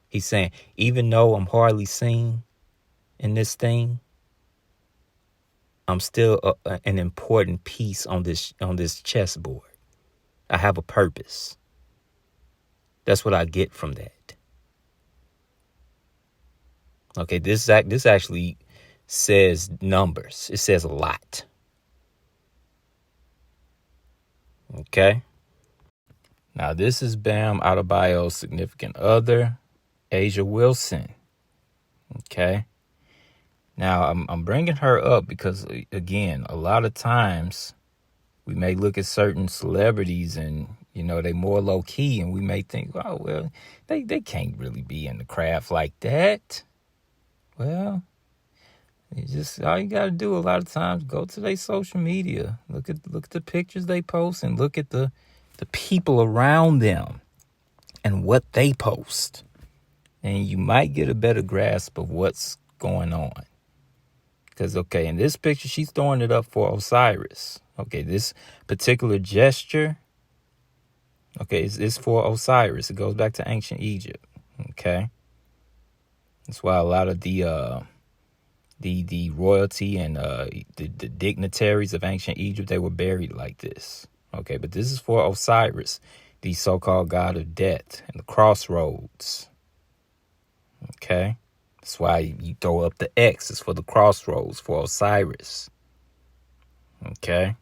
He's saying, even though I'm hardly seen in this thing, I'm still an important piece on this chessboard. I have a purpose. That's what I get from that. Okay, this actually says numbers. It says a lot. Okay. Now this is Bam Adebayo's significant other, Asia Wilson. Okay. Now I'm bringing her up because, again, a lot of times we may look at certain celebrities and, they more low key, and we may think, oh, well, they can't really be in the craft like that. Well, all you got to do a lot of times, go to their social media, look at the pictures they post, and look at the people around them and what they post. And you might get a better grasp of what's going on. Because, okay, in this picture, she's throwing it up for Osiris. Okay, this particular gesture, okay, it's for Osiris. It goes back to ancient Egypt. Okay, that's why a lot of the royalty and the dignitaries of ancient Egypt, they were buried like this. Okay, but this is for Osiris, the so-called god of death and the crossroads. Okay. That's why you throw up the X. It's for the crossroads, for Osiris. Okay.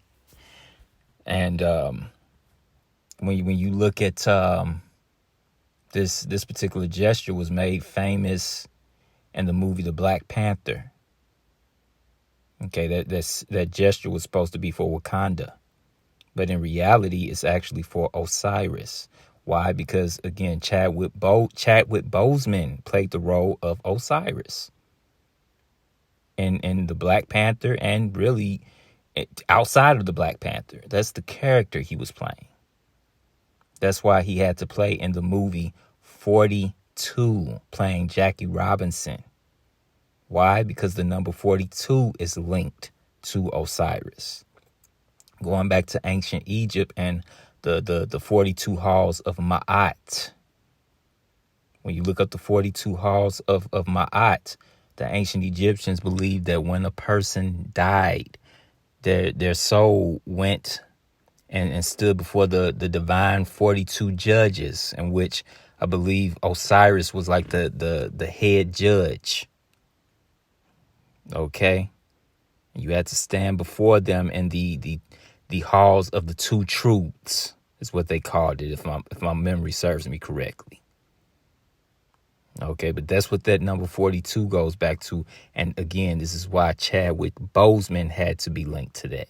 And when you look at this particular gesture was made famous in the movie The Black Panther. Okay, that gesture was supposed to be for Wakanda, but in reality, it's actually for Osiris. Why? Because, again, Chadwick Boseman played the role of Osiris in the Black Panther, and really outside of the Black Panther. That's the character he was playing. That's why he had to play in the movie 42, playing Jackie Robinson. Why? Because the number 42 is linked to Osiris. Going back to ancient Egypt and the 42 halls of Ma'at. When you look up the 42 halls of Ma'at, the ancient Egyptians believed that when a person died, their soul went and stood before the divine 42 judges, in which I believe Osiris was like the head judge. Okay? You had to stand before them in the halls of the two truths, is what they called it, if my memory serves me correctly. Okay, but that's what that number 42 goes back to. And again, this is why Chadwick Boseman had to be linked to that.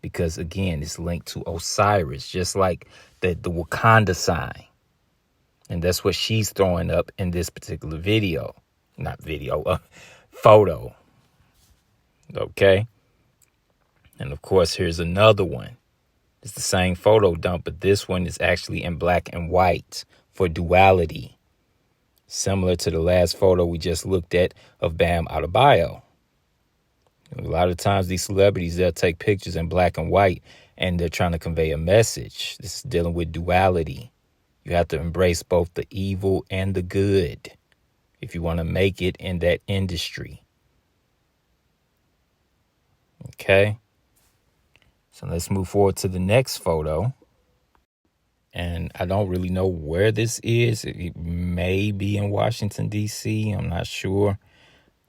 Because, again, it's linked to Osiris, just like the Wakanda sign. And that's what she's throwing up in this particular video. Not video, photo. Okay? And, of course, here's another one. It's the same photo dump, but this one is actually in black and white for duality. Similar to the last photo we just looked at of Bam Adebayo. A lot of times these celebrities, they'll take pictures in black and white and they're trying to convey a message. This is dealing with duality. You have to embrace both the evil and the good if you want to make it in that industry. Okay. So let's move forward to the next photo. And I don't really know where this is. It may be in Washington, D.C. I'm not sure.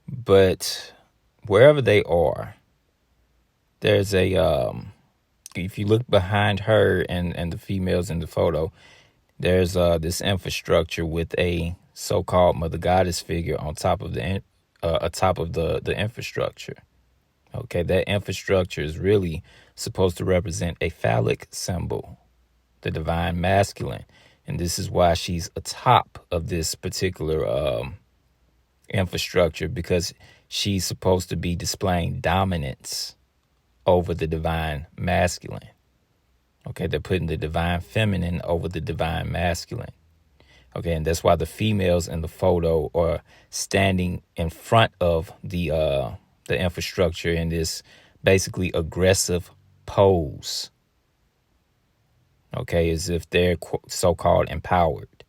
But wherever they are, there's if you look behind her and the females in the photo, there's this infrastructure with a so-called Mother Goddess figure on top of the infrastructure. Okay, that infrastructure is really supposed to represent a phallic symbol, the divine masculine. And this is why she's atop of this particular infrastructure, because she's supposed to be displaying dominance over the divine masculine. Okay, they're putting the divine feminine over the divine masculine. Okay, and that's why the females in the photo are standing in front of the infrastructure in this basically aggressive pose. Okay, as if they're so-called empowered.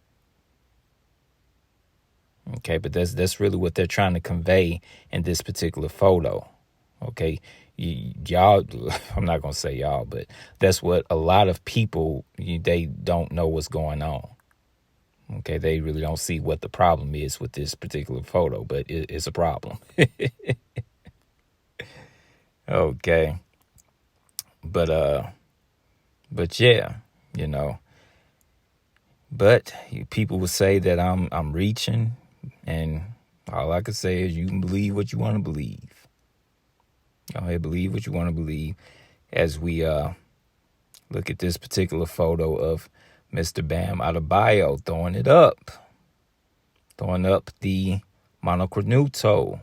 Okay, but that's really what they're trying to convey in this particular photo. Okay, y'all, I'm not going to say y'all, but that's what a lot of people, they don't know what's going on. Okay, they really don't see what the problem is with this particular photo, but it's a problem. Okay. But yeah, but people will say that I'm reaching, and all I can say is you can believe what you want to believe. Go ahead, believe what you want to believe as we look at this particular photo of Mr. Bam Adebayo throwing up the monocronuto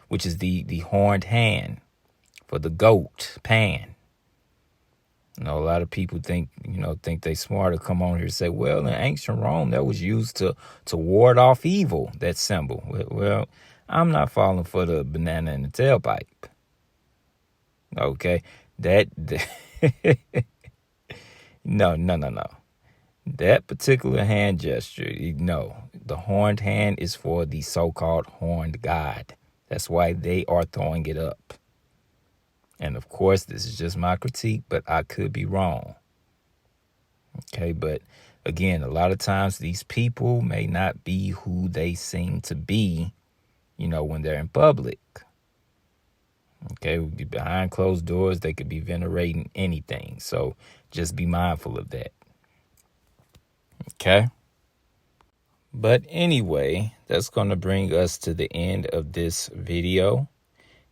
which is the horned hand for the goat Pan. A lot of people think they smart to come on here and say, well, in ancient Rome, that was used to ward off evil, that symbol. Well, I'm not falling for the banana in the tailpipe. Okay, no. That particular hand gesture, the horned hand is for the so-called horned god. That's why they are throwing it up. And of course, this is just my critique, but I could be wrong. Okay, but again, a lot of times these people may not be who they seem to be, when they're in public. Okay, behind closed doors, they could be venerating anything. So just be mindful of that. Okay. But anyway, that's going to bring us to the end of this video.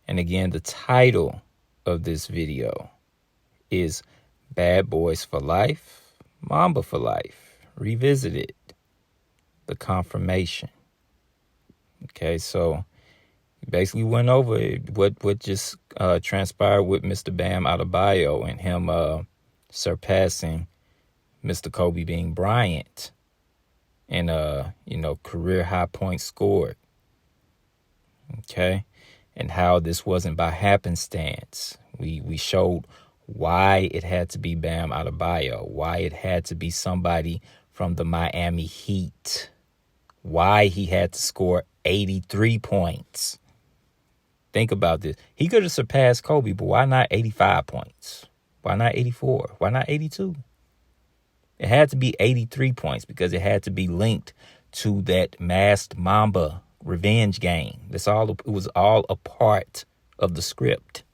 And again, the title of this video is Bad Boys for Life, Mamba for Life, Revisited, the Confirmation. Okay, so basically went over what just transpired with Mr. Bam Adebayo and him surpassing Mr. Kobe Bean Bryant and career high points scored. Okay, and how this wasn't by happenstance. We showed why it had to be Bam Adebayo, why it had to be somebody from the Miami Heat, why he had to score 83 points. Think about this. He could have surpassed Kobe, but why not 85 points? Why not 84? Why not 82? It had to be 83 points because it had to be linked to that masked Mamba revenge game. It was all a part of the script.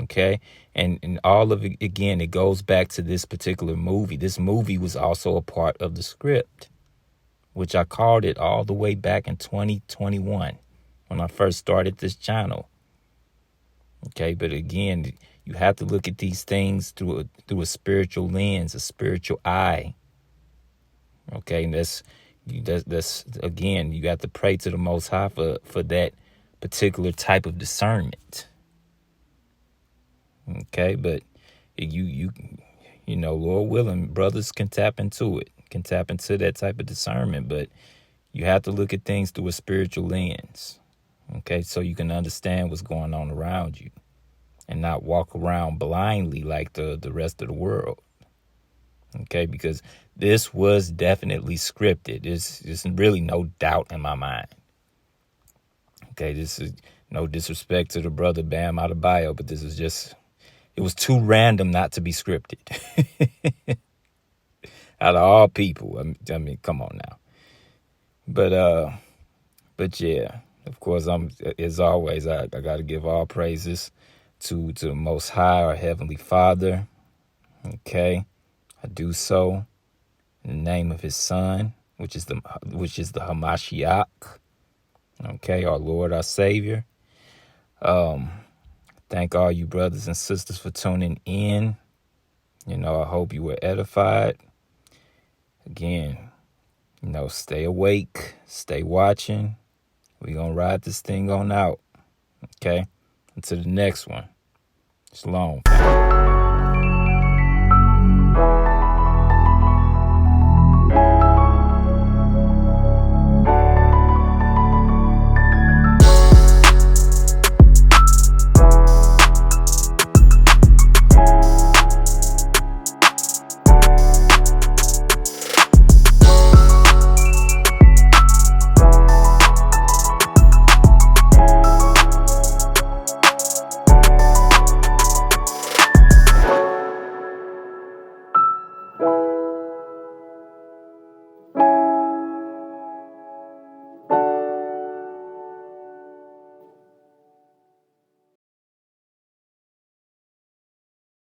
Okay. And all of it, again, it goes back to this particular movie. This movie was also a part of the script, which I called it all the way back in 2021 when I first started this channel. Okay, but again, you have to look at these things through a spiritual lens, a spiritual eye. Okay, and that's again, you got to pray to the Most High for that particular type of discernment. Okay, but you Lord willing, brothers can tap into that type of discernment, but you have to look at things through a spiritual lens. Okay, so you can understand what's going on around you and not walk around blindly like the rest of the world. Okay, because this was definitely scripted. There's really no doubt in my mind. Okay, this is no disrespect to the brother Bam Adebayo, but this is just, it was too random not to be scripted. Out of all people, I mean, come on now. But yeah, of course, as always, I got to give all praises to the Most High, our Heavenly Father. Okay, I do so in the name of His Son, which is the Hamashiach. Okay, our Lord, our Savior. Thank all you brothers and sisters for tuning in. I hope you were edified. Again, stay awake, stay watching. We're going to ride this thing on out. Okay? Until the next one. Shalom, family.